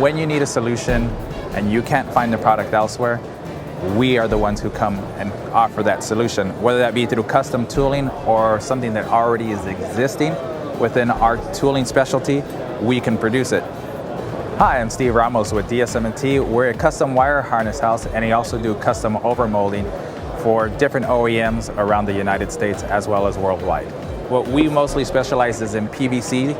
when you need a solution and you can't find the product elsewhere, we are the ones who come and offer that solution, whether that be through custom tooling or something that already is existing within our tooling specialty, we can produce it. Hi, I'm Steve Ramos with DSM&T. We're a custom wire harness house, and we also do custom overmolding for different OEMs around the United States as well as worldwide. What we mostly specialize is in PVC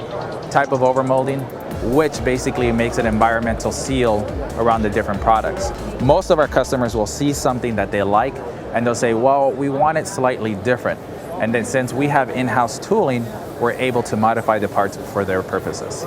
type of overmolding, which basically makes an environmental seal around the different products. Most of our customers will see something that they like and they'll say, well, we want it slightly different. And then since we have in-house tooling, we're able to modify the parts for their purposes.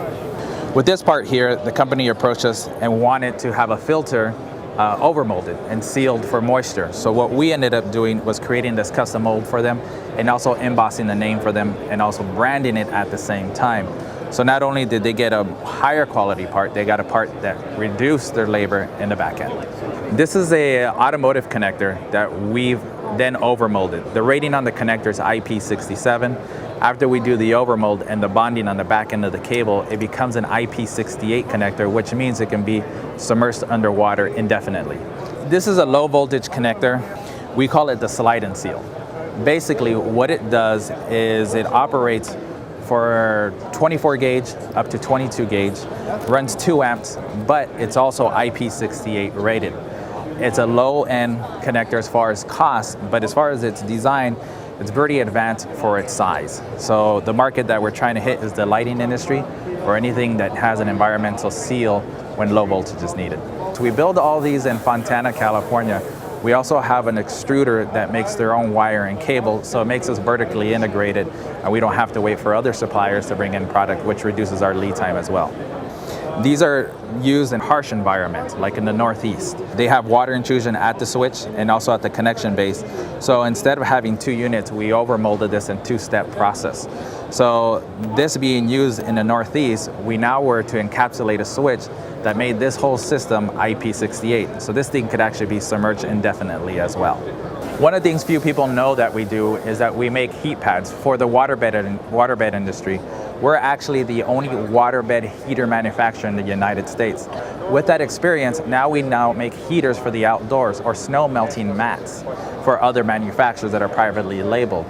With this part here, the company approached us and wanted to have a filter overmolded and sealed for moisture. So what we ended up doing was creating this custom mold for them and also embossing the name for them and also branding it at the same time. So not only did they get a higher quality part, they got a part that reduced their labor in the back end. This is an automotive connector that we've then overmolded. The rating on the connector is IP67. After we do the overmold and the bonding on the back end of the cable, it becomes an IP68 connector, which means it can be submerged underwater indefinitely. This is a low voltage connector. We call it the slide and seal. Basically, what it does is it operates for 24 gauge up to 22 gauge, runs 2 amps, but it's also IP68 rated. It's a low-end connector as far as cost, but as far as its design, it's pretty advanced for its size. So the market that we're trying to hit is the lighting industry or anything that has an environmental seal when low voltage is needed. So we build all these in Fontana, California. We also have an extruder that makes their own wire and cable, so it makes us vertically integrated and we don't have to wait for other suppliers to bring in product, which reduces our lead time as well. These are used in harsh environments, like in the Northeast. They have water intrusion at the switch and also at the connection base. So instead of having 2 units, we overmolded this in 2-step process. So this being used in the Northeast, we now were to encapsulate a switch that made this whole system IP68. So this thing could actually be submerged indefinitely as well. One of the things few people know that we do is that we make heat pads for the waterbed industry. We're actually the only waterbed heater manufacturer in the United States. With that experience, now we make heaters for the outdoors or snow melting mats for other manufacturers that are privately labeled.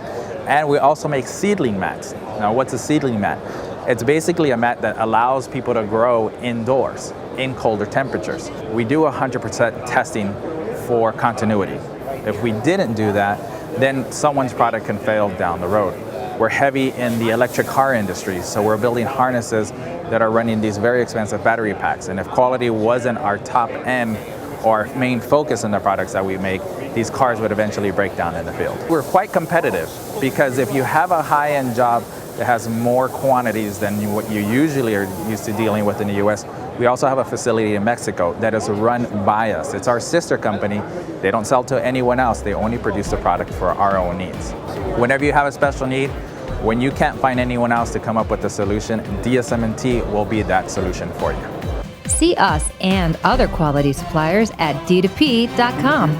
And we also make seedling mats. Now, what's a seedling mat? It's basically a mat that allows people to grow indoors in colder temperatures. We do 100% testing for continuity. If we didn't do that, then someone's product can fail down the road. We're heavy in the electric car industry, so we're building harnesses that are running these very expensive battery packs. And if quality wasn't our top end or our main focus in the products that we make, these cars would eventually break down in the field. We're quite competitive because if you have a high-end job that has more quantities than what you usually are used to dealing with in the US, we also have a facility in Mexico that is run by us. It's our sister company. They don't sell to anyone else. They only produce the product for our own needs. Whenever you have a special need, when you can't find anyone else to come up with a solution, DSM&T will be that solution for you. See us and other quality suppliers at d2p.com.